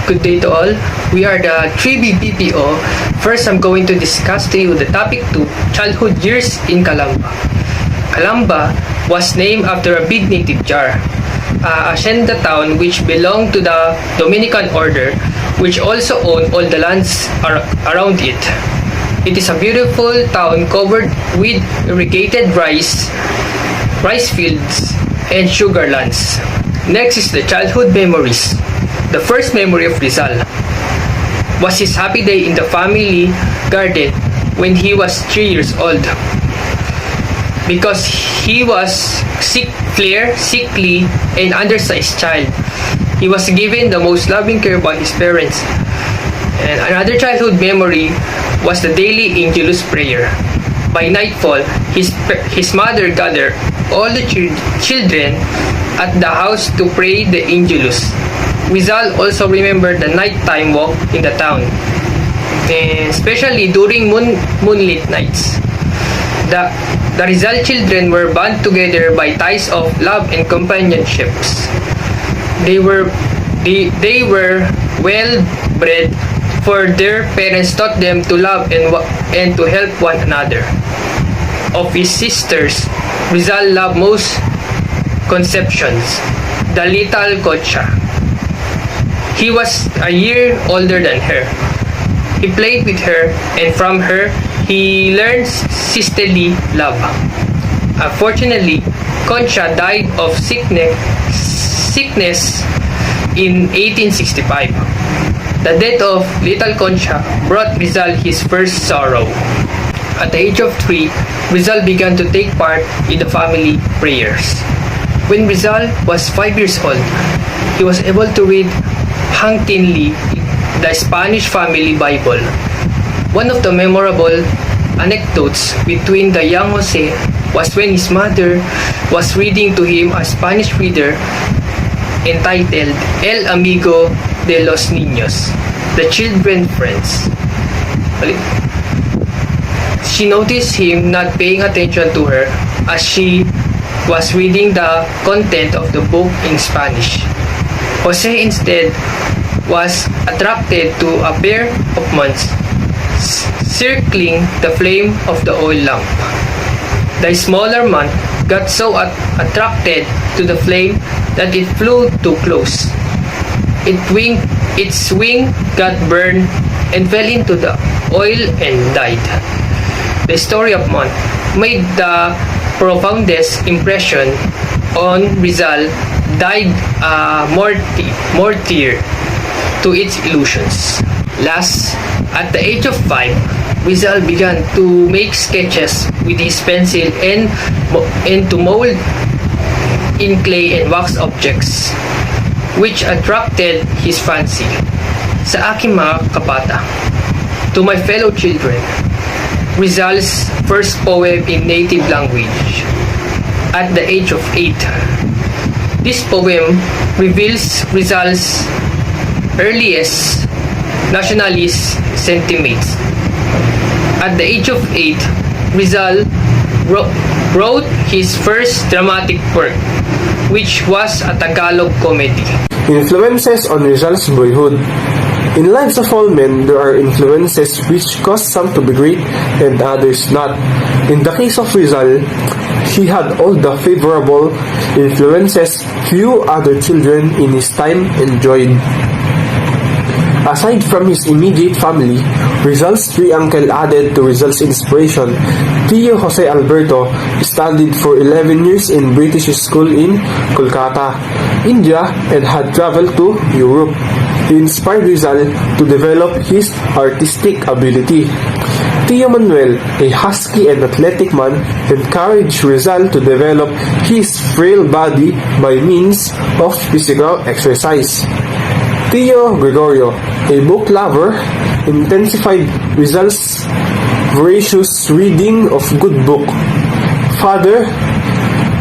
Good day to all. We are the 3BPPO. First, I'm going to discuss to you the topic 2, childhood years in Calamba. Calamba was named after a big native jar, a hacienda town which belonged to the Dominican order, which also owned all the lands around it. It is a beautiful town covered with irrigated rice fields, and sugar lands. Next is the childhood memories. The first memory of Rizal was his happy day in the family garden when he was 3 years old. Because he was sickly, and undersized child, he was given the most loving care by his parents. And another childhood memory was the daily Angelus prayer. By nightfall, his mother gathered all the children at the house to pray the Angelus. Rizal also remembered the nighttime walk in the town, especially during moonlit nights. The Rizal children were bound together by ties of love and companionships. They were well bred, for their parents taught them to love and to help one another. Of his sisters, Rizal loved most Conceptions, the little Concha. He was a year older than her. He played with her, and from her, he learned sisterly love. Unfortunately, Concha died of sickness in 1865. The death of little Concha brought Rizal his first sorrow. At the age of 3, Rizal began to take part in the family prayers. When Rizal was 5 years old, he was able to read hangtingly the Spanish family Bible. One of the memorable anecdotes between the young Jose was when his mother was reading to him a Spanish reader entitled El Amigo de los Niños, the children's friends. She noticed him not paying attention to her as she was reading the content of the book in Spanish. Jose instead was attracted to a pair of monks circling the flame of the oil lamp. The smaller monk got so attracted to the flame that it flew too close. Its wing got burned and fell into the oil and died. The story of Monk made the profoundest impression on Rizal, died a martyr to its illusions. Last, at the age of 5, Rizal began to make sketches with his pencil and to mold in clay and wax objects, which attracted his fancy. Sa aking mga kabata, to my fellow children, Rizal's first poem in native language at the age of 8. This poem reveals Rizal's earliest nationalist sentiments. At the age of 8, Rizal wrote his first dramatic work, which was a Tagalog comedy. Influences on Rizal's boyhood. In lives of all men, there are influences which cause some to be great and others not. In the case of Rizal, he had all the favorable influences few other children in his time enjoyed. Aside from his immediate family, Rizal's 3 uncles added to Rizal's inspiration. Tio Jose Alberto studied for 11 years in British school in Kolkata, India, and had traveled to Europe. He inspired Rizal to develop his artistic ability. Tio Manuel, a husky and athletic man, encouraged Rizal to develop his frail body by means of physical exercise. Tio Gregorio, a book lover, intensified Rizal's voracious reading of good book. Father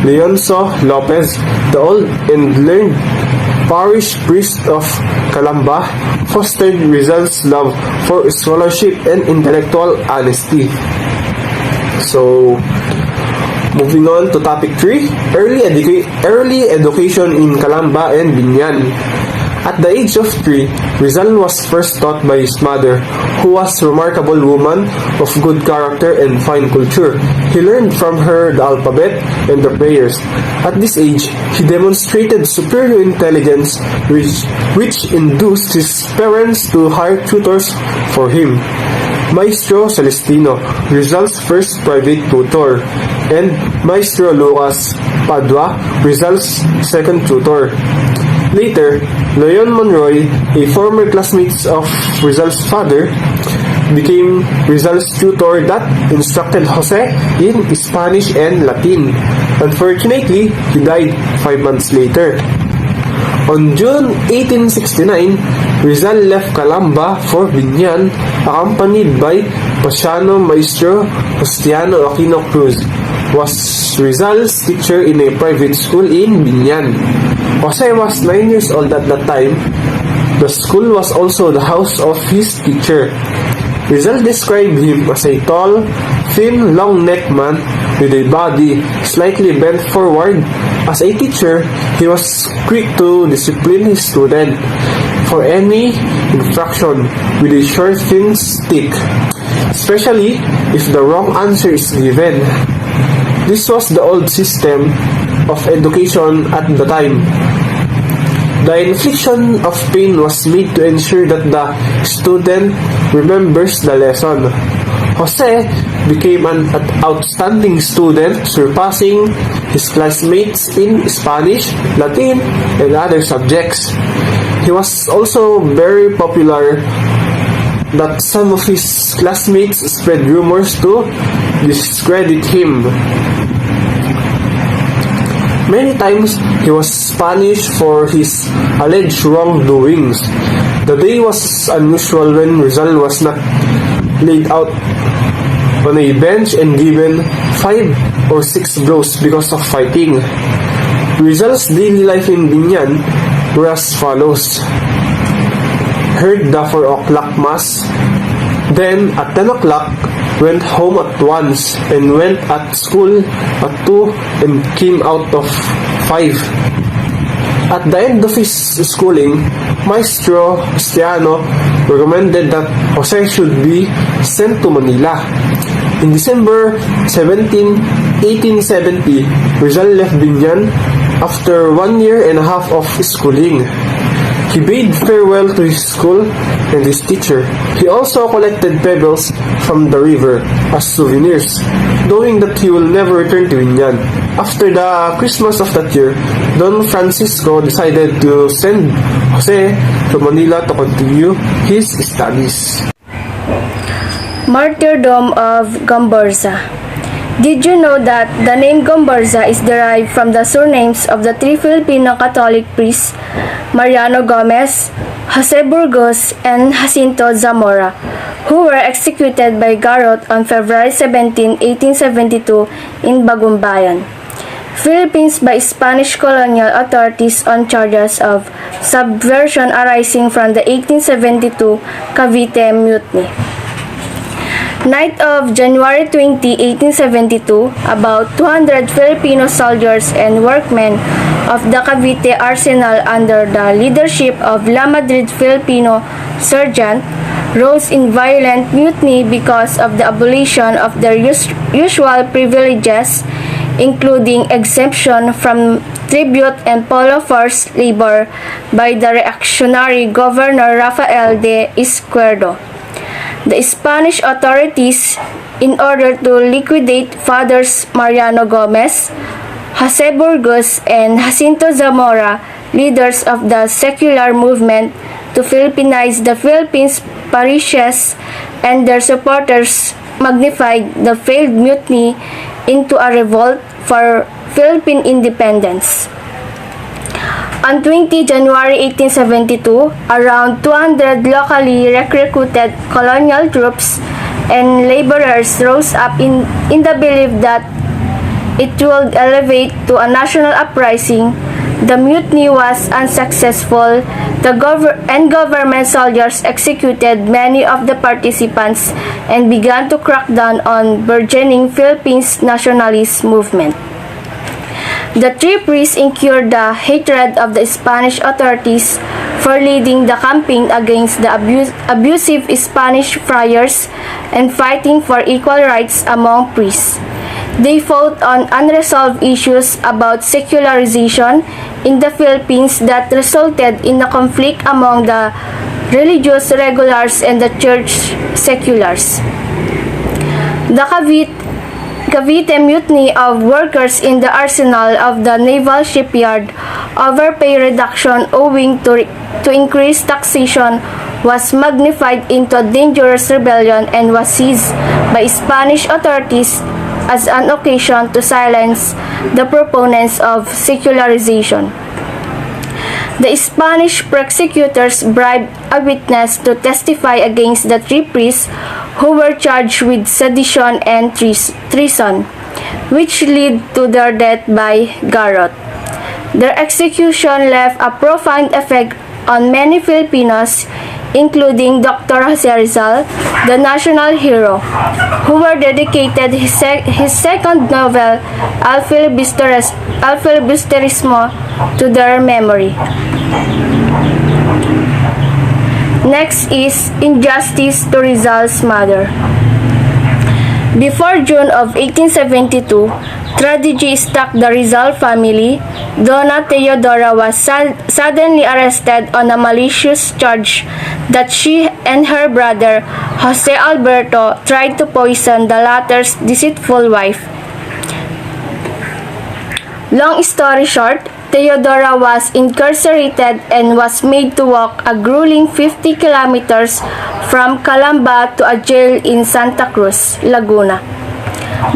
Leonzo Lopez, the old and learned parish priest of Calamba, fostered Rizal's love for scholarship and intellectual honesty. So, moving on to topic 3, early education in Calamba and Binyan. At the age of 3, Rizal was first taught by his mother, who was a remarkable woman of good character and fine culture. He learned from her the alphabet and the prayers. At this age, he demonstrated superior intelligence which induced his parents to hire tutors for him. Maestro Celestino, Rizal's first private tutor, and Maestro Lucas Padua, Rizal's second tutor. Later, Leon Monroy, a former classmate of Rizal's father, became Rizal's tutor that instructed Jose in Spanish and Latin. Unfortunately, he died 5 months later. On June 1869, Rizal left Calamba for Binyan, accompanied by Pasiano Maestro Justiano Aquino Cruz, was Rizal's teacher in a private school in Binyan. Jose was 9 years old at that time. The school was also the house of his teacher. Rizal described him as a tall, thin, long-necked man with a body slightly bent forward. As a teacher, he was quick to discipline his student for any infraction with a short, thin stick, especially if the wrong answer is given. This was the old system of education at the time. The infliction of pain was made to ensure that the student remembers the lesson. Jose became an outstanding student, surpassing his classmates in Spanish, Latin, and other subjects. He was also very popular that some of his classmates spread rumors to discredit him. Many times, he was punished for his alleged wrongdoings. The day was unusual when Rizal was not laid out on a bench and given 5 or 6 blows because of fighting. Rizal's daily life in Binyan were as follows: heard the 4 o'clock mass, then at 10 o'clock, went home at once and went at school at 2 and came out of 5. At the end of his schooling, Maestro Cristiano recommended that Jose should be sent to Manila. In December 1870, Rizal left Binyan after 1.5 years of schooling. He bade farewell to his school and his teacher. He also collected pebbles from the river as souvenirs, knowing that he will never return to Binyan. After the Christmas of that year, Don Francisco decided to send Jose to Manila to continue his studies. Martyrdom of Gomburza. Did you know that the name Gomburza is derived from the surnames of the 3 Filipino Catholic priests, Mariano Gomez, Jose Burgos, and Jacinto Zamora, who were executed by Garot on February 17, 1872 in Bagumbayan, Philippines by Spanish colonial authorities on charges of subversion arising from the 1872 Cavite Mutiny. Night of January 20, 1872, about 200 Filipino soldiers and workmen of the Cavite Arsenal under the leadership of La Madrid Filipino Sergeant rose in violent mutiny because of the abolition of their usual privileges, including exemption from tribute and polo forced labor by the reactionary Governor Rafael de Izquierdo. The Spanish authorities, in order to liquidate Fathers Mariano Gomez, Jose Burgos, and Jacinto Zamora, leaders of the secular movement, to Philippinize the Philippines parishes, and their supporters magnified the failed mutiny into a revolt for Philippine independence. On 20 January 1872, around 200 locally recruited colonial troops and laborers rose up in the belief that it would elevate to a national uprising. The mutiny was unsuccessful. Government soldiers executed many of the participants and began to crack down on burgeoning Philippines nationalist movement. The 3 priests incurred the hatred of the Spanish authorities for leading the campaign against the abusive Spanish friars and fighting for equal rights among priests. They fought on unresolved issues about secularization in the Philippines that resulted in a conflict among the religious regulars and the church seculars. The Cavite Mutiny of workers in the arsenal of the naval shipyard over pay reduction owing to increased taxation was magnified into a dangerous rebellion and was seized by Spanish authorities as an occasion to silence the proponents of secularization. The Spanish prosecutors bribed a witness to testify against the three priests who were charged with sedition and treason, which led to their death by garrote. Their execution left a profound effect on many Filipinos, including Dr. Jose Rizal, the national hero, who were dedicated his second novel, Al Filibusterismo, to their memory. Next is injustice to Rizal's mother. Before June of 1872, tragedy struck the Rizal family. Donna Teodora was suddenly arrested on a malicious charge that she and her brother, Jose Alberto, tried to poison the latter's deceitful wife. Long story short, Teodora was incarcerated and was made to walk a grueling 50 kilometers from Calamba to a jail in Santa Cruz, Laguna.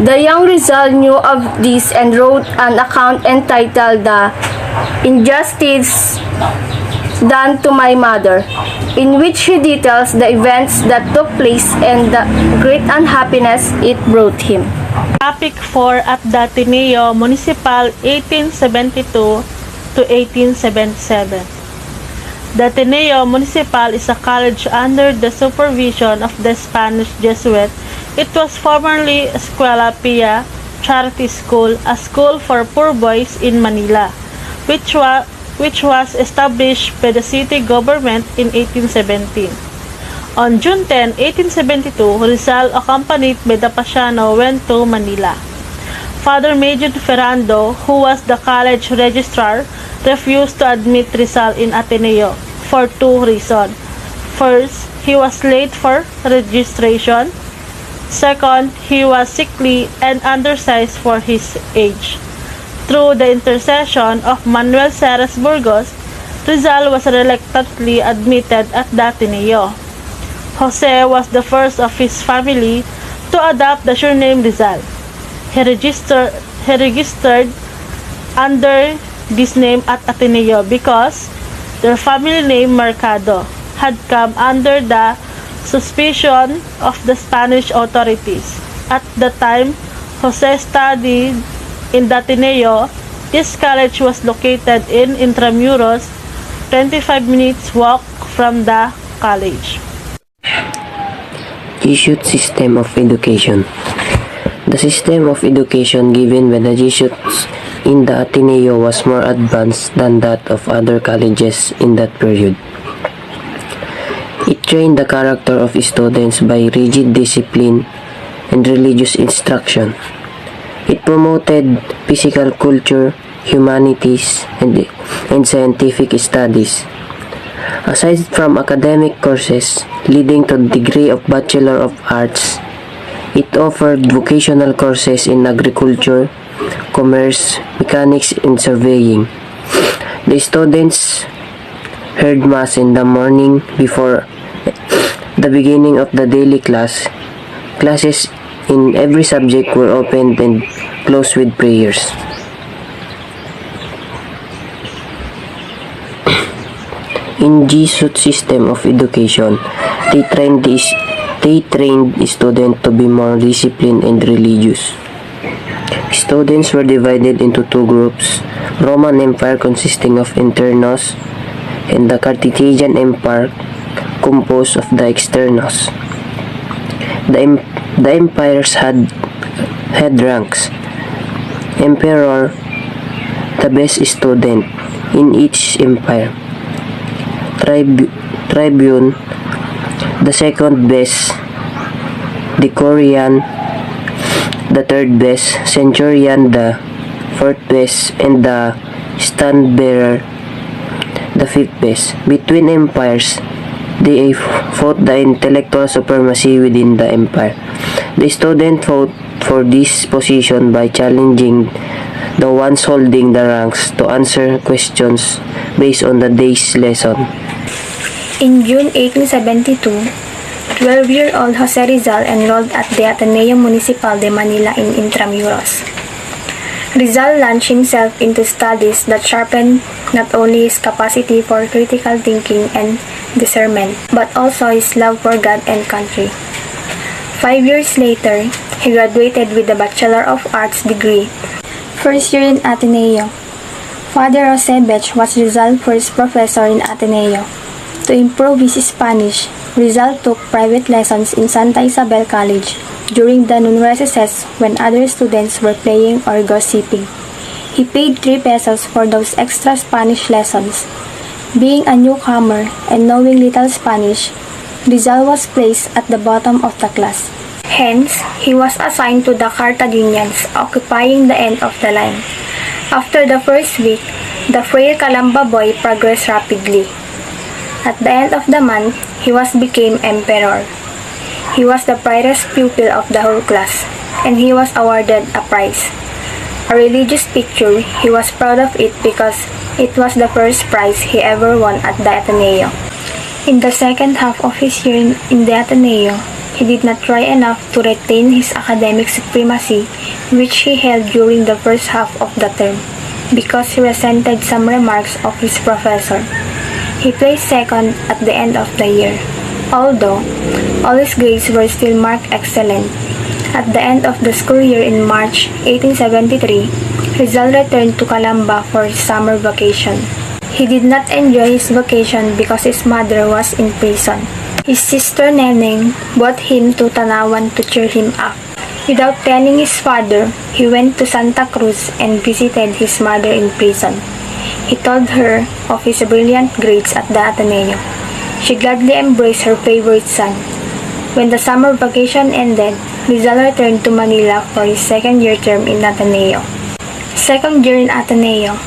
The young Rizal knew of this and wrote an account entitled The Injustice Done to My Mother, in which he details the events that took place and the great unhappiness it brought him. Topic 4 at the Ateneo Municipal 1872 to 1877. The Ateneo Municipal is a college under the supervision of the Spanish Jesuit. It was formerly Escuela Pia Charity School, a school for poor boys in Manila, which was established by the city government in 1817. On June 10, 1872, Rizal, accompanied by the Pasiano, went to Manila. Father Major Ferrando, who was the college registrar, refused to admit Rizal in Ateneo for two reasons. First, he was late for registration. Second, he was sickly and undersized for his age. Through the intercession of Manuel Ceres Burgos, Rizal was reluctantly admitted at the Ateneo. Jose was the first of his family to adopt the surname Rizal. He registered under this name at Ateneo because their family name Mercado had come under the suspicion of the Spanish authorities. At the time Jose studied in the Ateneo, this college was located in Intramuros, 25 minutes walk from the college. Jesuit system of education. The system of education given by the Jesuits in the Ateneo was more advanced than that of other colleges in that period. It trained the character of students by rigid discipline and religious instruction. It promoted physical culture, humanities, and scientific studies. Aside from academic courses leading to the degree of Bachelor of Arts, it offered vocational courses in agriculture, commerce, mechanics, and surveying. The students heard Mass in the morning before the beginning of the daily class. Classes in every subject were opened and closed with prayers. In Jesuit system of education, they trained students to be more disciplined and religious. Students were divided into two groups: Roman Empire consisting of internos and the Carthaginian Empire composed of the externos. The empires had ranks. Emperor, the best student in each empire. Tribune, the second best Decorian, the third best Centurion, the fourth best, and the Standbearer, the fifth best. Between empires, they fought the intellectual supremacy within the empire. The student fought for this position by challenging the ones holding the ranks to answer questions based on the day's lesson. In June 1872, 12-year-old Jose Rizal enrolled at the Ateneo Municipal de Manila in Intramuros. Rizal launched himself into studies that sharpened not only his capacity for critical thinking and discernment, but also his love for God and country. 5 years later, he graduated with a Bachelor of Arts degree, first year in Ateneo. Father Jose Bech was Rizal's first professor in Ateneo. To improve his Spanish, Rizal took private lessons in Santa Isabel College during the noon recesses when other students were playing or gossiping. He paid 3 pesos for those extra Spanish lessons. Being a newcomer and knowing little Spanish, Rizal was placed at the bottom of the class. Hence, he was assigned to the Carthaginians, occupying the end of the line. After the first week, the frail Calamba boy progressed rapidly. At the end of the month, he became emperor. He was the brightest pupil of the whole class, and he was awarded a prize. A religious picture, he was proud of it because it was the first prize he ever won at the Ateneo. In the second half of his year in the Ateneo, he did not try enough to retain his academic supremacy which he held during the first half of the term, because he resented some remarks of his professor. He placed second at the end of the year, although all his grades were still marked excellent. At the end of the school year in March 1873, Rizal returned to Calamba for his summer vacation. He did not enjoy his vacation because his mother was in prison. His sister Neneng brought him to Tanawan to cheer him up. Without telling his father, he went to Santa Cruz and visited his mother in prison. He told her of his brilliant grades at the Ateneo. She gladly embraced her favorite son. When the summer vacation ended, Rizal returned to Manila for his second-year term in Ateneo. Second year in Ateneo.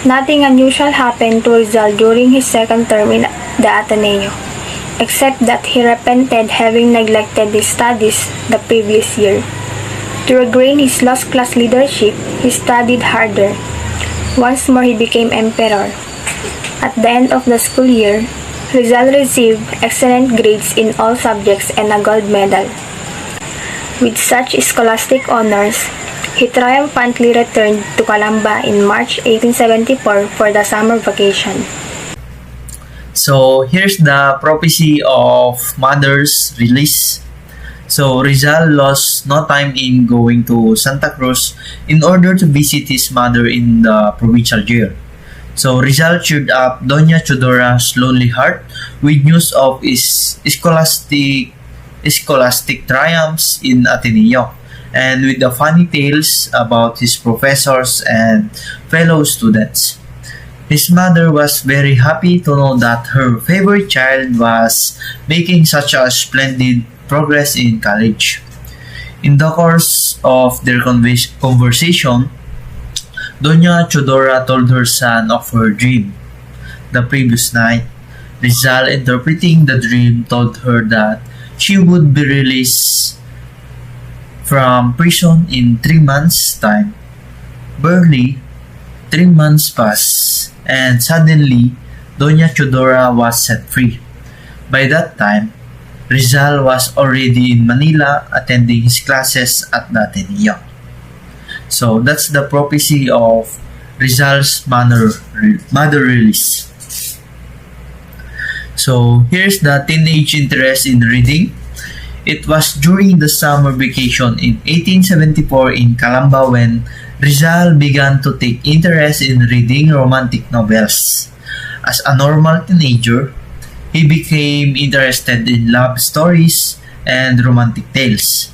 Nothing unusual happened to Rizal during his second term in the Ateneo, except that he repented having neglected his studies the previous year. To regain his lost class leadership, he studied harder. Once more he became emperor. At the end of the school year, Rizal received excellent grades in all subjects and a gold medal. With such scholastic honors, he triumphantly returned to Calamba in March 1874 for the summer vacation. So here's the prophecy of mother's release. So Rizal lost no time in going to Santa Cruz in order to visit his mother in the provincial jail. So Rizal cheered up Doña Chodora's lonely heart with news of his scholastic triumphs in Ateneo, and with the funny tales about his professors and fellow students. His mother was very happy to know that her favorite child was making such a splendid progress in college. In the course of their conversation, Doña Chodora told her son of her dream. The previous night, Rizal, interpreting the dream, told her that she would be released from prison in 3 months' time. Barely 3 months passed, and suddenly, Doña Chodora was set free. By that time, Rizal was already in Manila attending his classes at the Ateneo. So that's the prophecy of Rizal's mother release. So here's the teenage interest in reading. It was during the summer vacation in 1874 in Calamba when Rizal began to take interest in reading romantic novels. As a normal teenager, he became interested in love stories and romantic tales.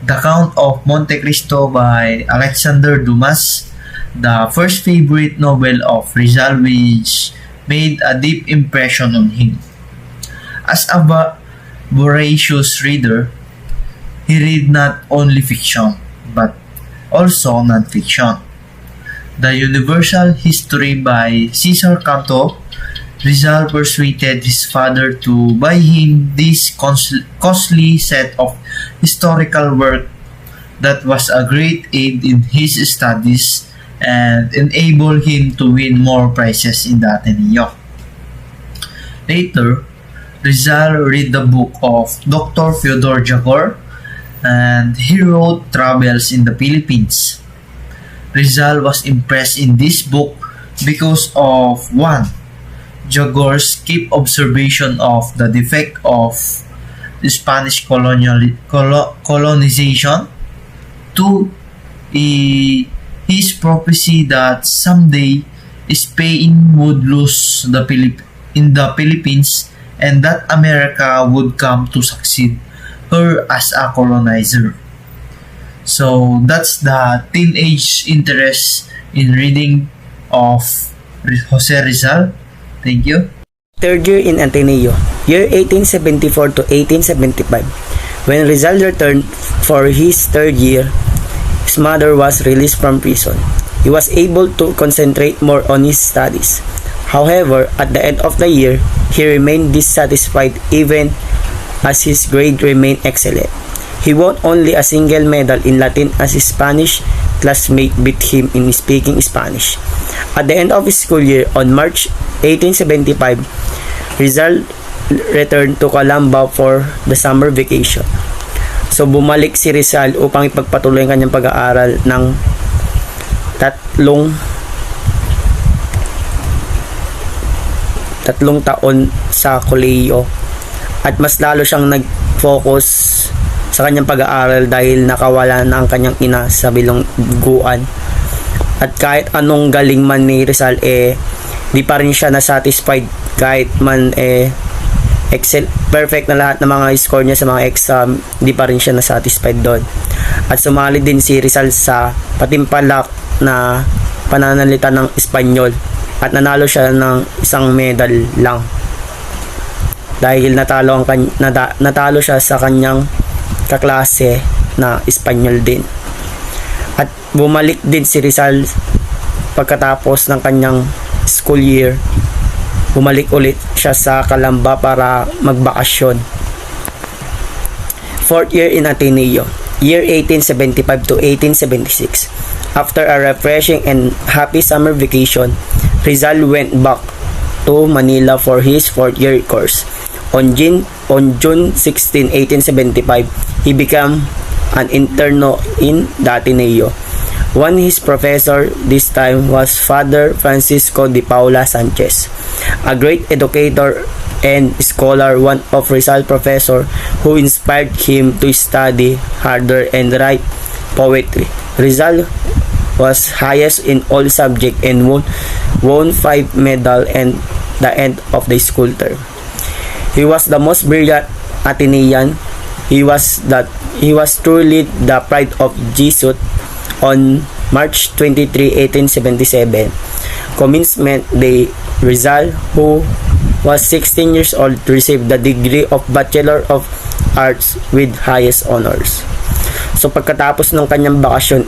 The Count of Monte Cristo by Alexander Dumas, the first favorite novel of Rizal, which made a deep impression on him. As a voracious reader, he read not only fiction but also non-fiction. The Universal History by Cesar Canto, Rizal persuaded his father to buy him this costly set of historical work that was a great aid in his studies and enabled him to win more prizes in the Ateneo. Later, Rizal read the book of Dr. Fyodor Jagor and he wrote Travels in the Philippines. Rizal was impressed in this book because of 1. Jagor's keep observation of the defect of the Spanish colonization. 2. His prophecy that someday Spain would lose in the Philippines and that America would come to succeed her as a colonizer. So that's the teenage interest in reading of Jose Rizal. Thank you. Third year in Ateneo, year 1874 to 1875. When Rizal returned for his third year, his mother was released from prison. He was able to concentrate more on his studies. However, at the end of the year, he remained dissatisfied even as his grade remained excellent. He won only a single medal in Latin as his Spanish classmate beat him in speaking Spanish. At the end of his school year, on March 1875, Rizal returned to Calamba for the summer vacation. So bumalik si Rizal upang ipagpatuloy ang kanyang pag-aaral ng tatlong taon sa kolehiyo at mas lalo siyang nag-focus sa kanyang pag-aaral dahil nakawala na ang kanyang ina sa bilangguan. At kahit anong galing man ni Rizal di pa rin siya na-satisfied kahit man perfect na lahat ng mga score niya sa mga exam, di pa rin siya na-satisfied doon. At sumali din si Rizal sa patimpalak na pananalita ng Espanyol at nanalo siya ng isang medal lang dahil natalo siya sa kanyang kaklase na Espanyol din. At bumalik din si Rizal pagkatapos ng kanyang school year. Bumalik ulit siya sa Calamba para magbakasyon. Fourth year in Ateneo, year 1875 to 1876. After a refreshing and happy summer vacation, Rizal went back to Manila for his fourth year course. On June 16, 1875, he became an interno in the Ateneo. One his professor this time was Father Francisco de Paula Sanchez, a great educator and scholar, one of Rizal professor who inspired him to study harder and write poetry. Rizal was highest in all subjects and won 5 medals at the end of the school term. He was the most brilliant Atenean. He was truly the pride of Jesuit. On March 23, 1877, commencement day, Rizal, who was 16 years old, received the degree of Bachelor of Arts with highest honors. So pagkatapos ng kanyang bakasyon,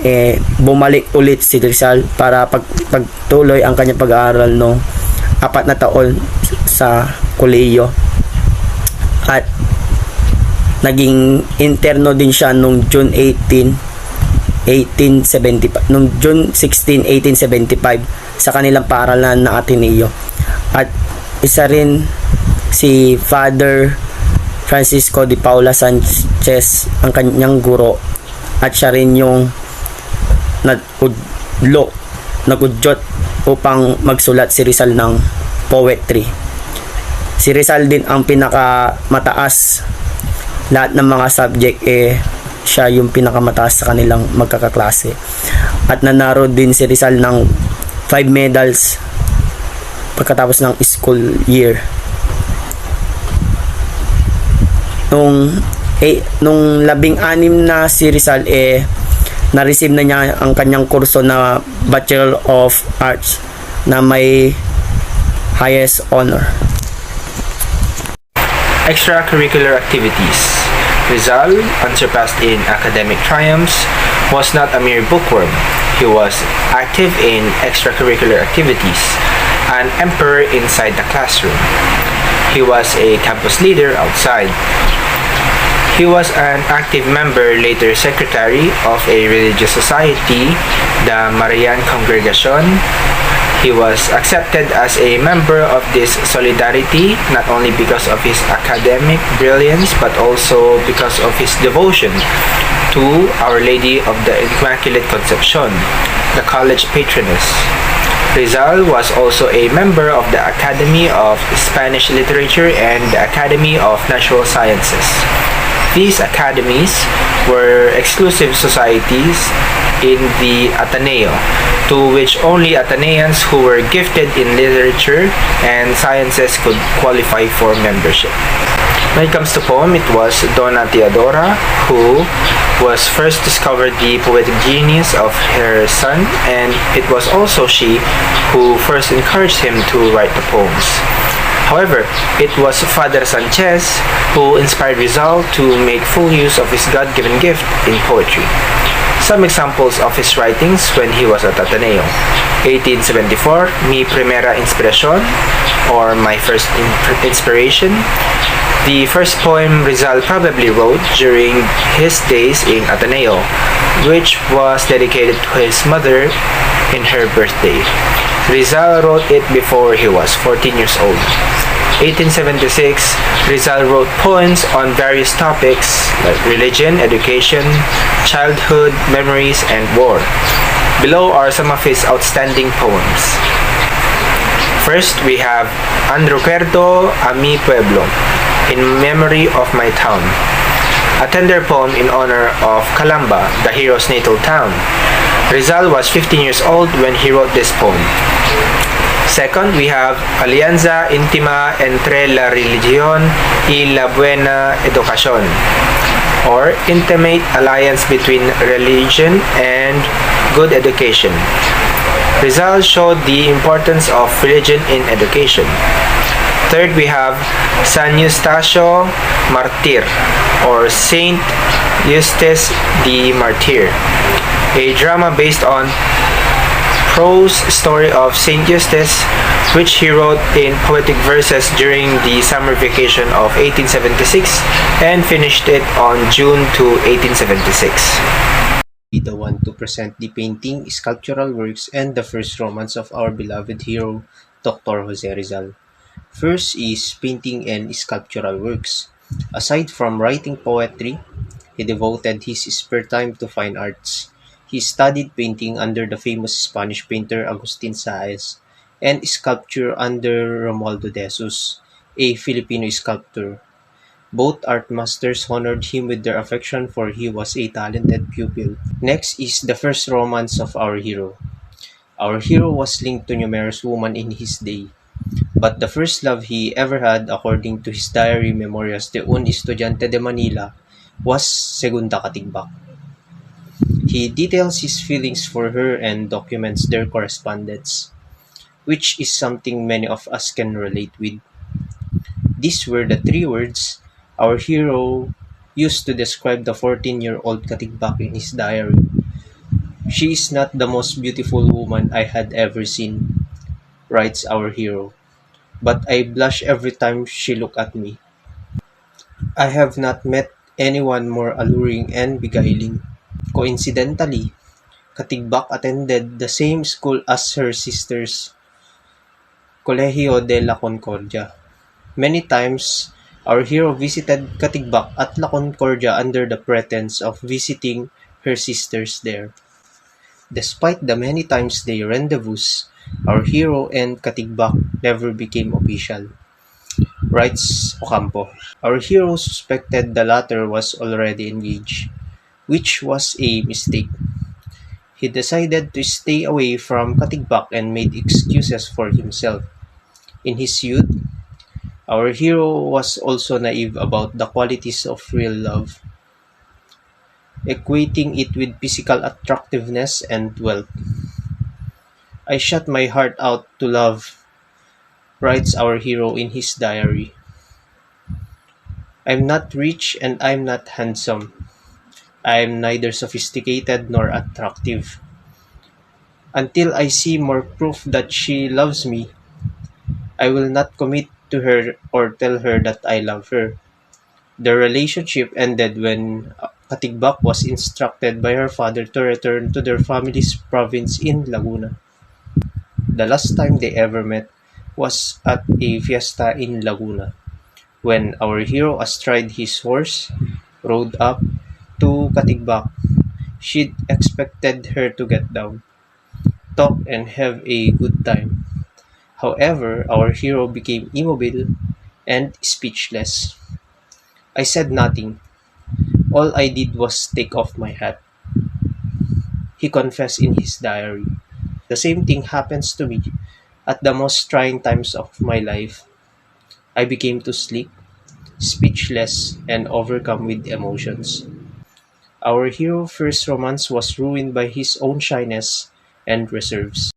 bumalik ulit si Rizal para pagtuloy ang kanyang pag-aaral ng 4 na taon sa kolehiyo. At naging interno din siya nung June 16, 1875 sa kanilang paaralan na Ateneo. At isa rin si Father Francisco de Paula Sanchez ang kanyang guro at siya rin yung nagudyot upang magsulat si Rizal ng poetry. Si Rizal din ang pinakamataas lahat ng mga subject siya yung pinakamataas sa kanilang magkakaklase. At nanaro din si Rizal ng 5 medals pagkatapos ng school year. Nung 16 na si Rizal na-receive na niya ang kanyang kurso na Bachelor of Arts na may highest honor. Extracurricular activities. Rizal, unsurpassed in academic triumphs, was not a mere bookworm. He was active in extracurricular activities, an emperor inside the classroom. He was a campus leader outside. He was an active member, later secretary of a religious society, the Marian Congregation. He was accepted as a member of this solidarity not only because of his academic brilliance but also because of his devotion to Our Lady of the Immaculate Conception, the college patroness. Rizal was also a member of the Academy of Spanish Literature and the Academy of Natural Sciences. These academies were exclusive societies in the Ateneo, to which only Ateneans who were gifted in literature and sciences could qualify for membership. When it comes to poem, it was Donna Teodora who was first discovered the poetic genius of her son, and it was also she who first encouraged him to write the poems. However, it was Father Sanchez who inspired Rizal to make full use of his God-given gift in poetry. Some examples of his writings when he was at Ateneo. 1874, Mi Primera Inspiración, or My First Inspiration. The first poem Rizal probably wrote during his days in Ateneo, which was dedicated to his mother in her birthday. Rizal wrote it before he was 14 years old. 1876, Rizal wrote poems on various topics like religion, education, childhood, memories, and war. Below are some of his outstanding poems. First, we have An Recuerdo a mi pueblo, in memory of my town. A tender poem in honor of Calamba, the hero's natal town. Rizal was 15 years old when he wrote this poem. Second, we have Alianza Intima entre la Religión y la Buena Educación, or Intimate Alliance between Religion and Good Education. Rizal showed the importance of religion in education. Third, we have San Eustacio Martir, or Saint Eustace the Martyr, a drama based on prose story of Saint Eustace, which he wrote in poetic verses during the summer vacation of 1876 and finished it on June 2, 1876. Be the one to present the painting, sculptural works, and the first romance of our beloved hero, Dr. Jose Rizal. First is painting and sculptural works. Aside from writing poetry, he devoted his spare time to fine arts. He studied painting under the famous Spanish painter Agustin Saez and sculpture under Romualdo de Jesus, a Filipino sculptor. Both art masters honored him with their affection for he was a talented pupil. Next is the first romance of our hero. Our hero was linked to numerous women in his day, but the first love he ever had, according to his diary Memorias de un Estudiante de Manila, was Segunda Katigbak. He details his feelings for her and documents their correspondence, which is something many of us can relate with. These were the three words our hero used to describe the 14-year-old Katigbak in his diary. She is not the most beautiful woman I had ever seen, writes our hero, but I blush every time she look at me. I have not met anyone more alluring and beguiling. Coincidentally, Katigbak attended the same school as her sisters, Colegio de la Concordia. Many times, our hero visited Katigbak at La Concordia under the pretense of visiting her sisters there. Despite the many times they rendezvous, our hero and Katigbak never became official, writes Ocampo. Our hero suspected the latter was already engaged, which was a mistake. He decided to stay away from Katigbak and made excuses for himself. In his youth, our hero was also naive about the qualities of real love, equating it with physical attractiveness and wealth. I shut my heart out to love, writes our hero in his diary. I'm not rich and I'm not handsome. I'm neither sophisticated nor attractive. Until I see more proof that she loves me, I will not commit to her or tell her that I love her. The relationship ended when Katigbak was instructed by her father to return to their family's province in Laguna. The last time they ever met was at a fiesta in Laguna, when our hero astride his horse rode up to Katigbak. She'd expected her to get down, talk and have a good time. However, our hero became immobile and speechless. I said nothing. All I did was take off my hat. He confessed in his diary. The same thing happens to me at the most trying times of my life. I became too sleep, speechless, and overcome with emotions. Our hero's first romance was ruined by his own shyness and reserves.